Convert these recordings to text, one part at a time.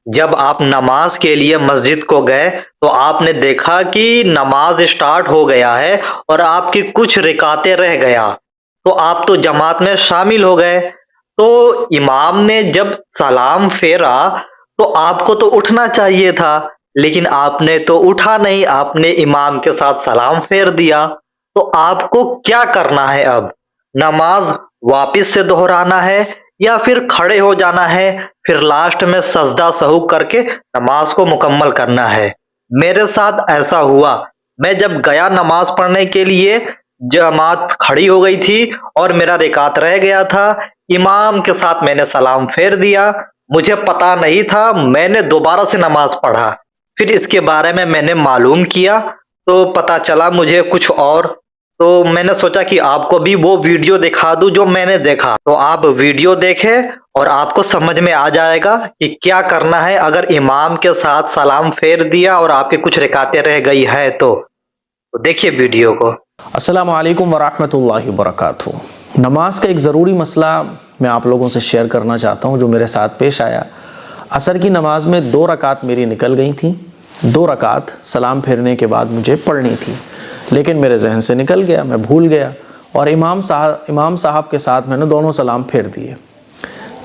جب آپ نماز کے لیے مسجد کو گئے تو آپ نے دیکھا کہ نماز اسٹارٹ ہو گیا ہے اور آپ کی کچھ رکعتیں رہ گیا، تو آپ تو جماعت میں شامل ہو گئے۔ تو امام نے جب سلام پھیرا تو آپ کو تو اٹھنا چاہیے تھا، لیکن آپ نے تو اٹھا نہیں، آپ نے امام کے ساتھ سلام پھیر دیا۔ تو آپ کو کیا کرنا ہے اب؟ نماز واپس سے دہرانا ہے یا پھر کھڑے ہو جانا ہے، پھر لاسٹ میں سجدہ سہو کر کے نماز کو مکمل کرنا ہے؟ میرے ساتھ ایسا ہوا، میں جب گیا نماز پڑھنے کے لیے، جماعت کھڑی ہو گئی تھی اور میرا رکعت رہ گیا تھا، امام کے ساتھ میں نے سلام پھیر دیا، مجھے پتا نہیں تھا، میں نے دوبارہ سے نماز پڑھا، پھر اس کے بارے میں نے معلوم کیا تو پتا چلا مجھے کچھ اور، تو میں نے سوچا کہ آپ کو بھی وہ ویڈیو دکھا دوں جو میں نے دیکھا، تو آپ ویڈیو دیکھیں اور آپ کو سمجھ میں آ جائے گا کہ کیا کرنا ہے اگر امام کے ساتھ سلام پھیر دیا اور آپ کی کچھ رکعتیں رہ گئی ہے تو دیکھیے ویڈیو کو۔ السلام علیکم ورحمۃ اللہ وبرکاتہ۔ نماز کا ایک ضروری مسئلہ میں آپ لوگوں سے شیئر کرنا چاہتا ہوں جو میرے ساتھ پیش آیا۔ عصر کی نماز میں 2 رکعت میری نکل گئی تھیں، 2 رکعت سلام پھیرنے کے بعد مجھے پڑھنی تھی، لیکن میرے ذہن سے نکل گیا، میں بھول گیا، اور امام صاحب کے ساتھ میں نے دونوں سلام پھیر دیے۔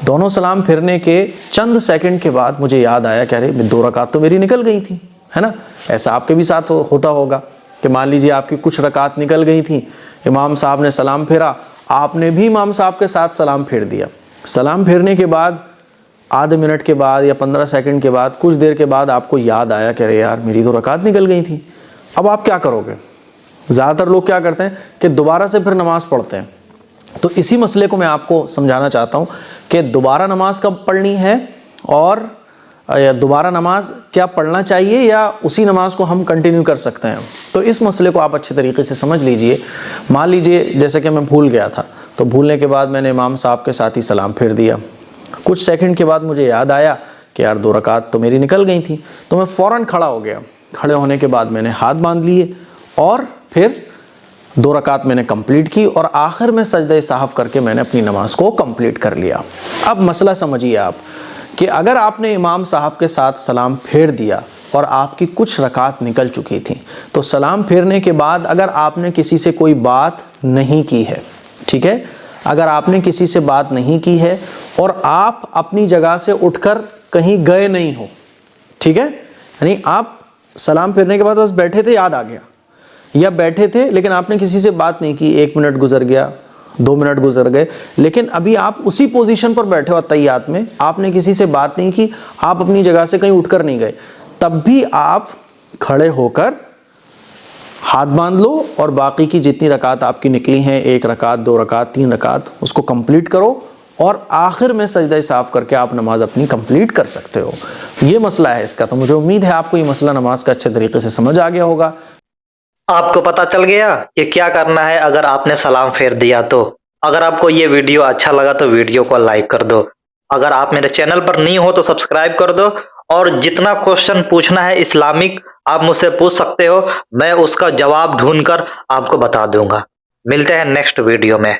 دونوں سلام پھیرنے کے چند سیکنڈ کے بعد مجھے یاد آیا کہ ارے 2 رکعت تو میری نکل گئی تھیں، ہے نا؟ ایسا آپ کے بھی ساتھ ہوتا ہوگا کہ مان لیجیے آپ کی کچھ رکعت نکل گئی تھیں، امام صاحب نے سلام پھیرا، آپ نے بھی امام صاحب کے ساتھ سلام پھیر دیا۔ سلام پھیرنے کے بعد آدھے منٹ کے بعد یا 15 سیکنڈ کے بعد، کچھ دیر کے بعد آپ کو یاد آیا کہ ارے یار میری تو رکعت نکل گئی تھیں۔ اب آپ کیا کرو گے؟ زیادہ تر لوگ کیا کرتے ہیں کہ دوبارہ سے پھر نماز پڑھتے ہیں۔ تو اسی مسئلے کو میں آپ کو سمجھانا چاہتا ہوں کہ دوبارہ نماز کب پڑھنی ہے، اور دوبارہ نماز کیا پڑھنا چاہیے یا اسی نماز کو ہم کنٹینیو کر سکتے ہیں۔ تو اس مسئلے کو آپ اچھے طریقے سے سمجھ لیجئے۔ مان لیجئے جیسے کہ میں بھول گیا تھا، تو بھولنے کے بعد میں نے امام صاحب کے ساتھ ہی سلام پھیر دیا، کچھ سیکنڈ کے بعد مجھے یاد آیا کہ یار 2 رکعت تو میری نکل گئی تھیں، تو میں فوراً کھڑا ہو گیا۔ کھڑے ہونے کے بعد میں نے ہاتھ باندھ لیے اور پھر 2 رکعت میں نے کمپلیٹ کی، اور آخر میں سجدہ سہو کر کے میں نے اپنی نماز کو کمپلیٹ کر لیا۔ اب مسئلہ سمجھیے آپ کہ اگر آپ نے امام صاحب کے ساتھ سلام پھیر دیا اور آپ کی کچھ رکعت نکل چکی تھیں، تو سلام پھیرنے کے بعد اگر آپ نے کسی سے کوئی بات نہیں کی ہے، ٹھیک ہے، اگر آپ نے کسی سے بات نہیں کی ہے اور آپ اپنی جگہ سے اٹھ کر کہیں گئے نہیں ہو، ٹھیک ہے، یعنی آپ سلام پھیرنے کے بعد بس بیٹھے تھے، یاد آ گیا، یا بیٹھے تھے لیکن آپ نے کسی سے بات نہیں کی، 1 منٹ گزر گیا، 2 منٹ گزر گئے، لیکن ابھی آپ اسی پوزیشن پر بیٹھے ہو اتحیات میں، آپ نے کسی سے بات نہیں کی، آپ اپنی جگہ سے کہیں اٹھ کر نہیں گئے، تب بھی آپ کھڑے ہو کر ہاتھ باندھ لو اور باقی کی جتنی رکعت آپ کی نکلی ہیں، 1 رکعت 2 رکعت 3 رکعت، اس کو کمپلیٹ کرو، اور آخر میں سجدہ صاف کر کے آپ نماز اپنی کمپلیٹ کر سکتے ہو۔ یہ مسئلہ ہے اس کا۔ تو مجھے امید ہے آپ کو یہ مسئلہ نماز کا اچھے طریقے سے سمجھ آ گیا ہوگا۔ آپ کو پتا چل گیا کہ کیا کرنا ہے اگر آپ نے سلام پھیر دیا تو؟ اگر آپ کو یہ ویڈیو اچھا لگا تو ویڈیو کو لائک کر دو، اگر آپ میرے چینل پر نہیں ہو تو سبسکرائب کر دو، اور جتنا کوشچن پوچھنا ہے اسلامک آپ مجھ سے پوچھ سکتے ہو، میں اس کا جواب ڈھونڈ کر آپ کو بتا دوں گا۔ ملتے ہیں نیکسٹ ویڈیو میں۔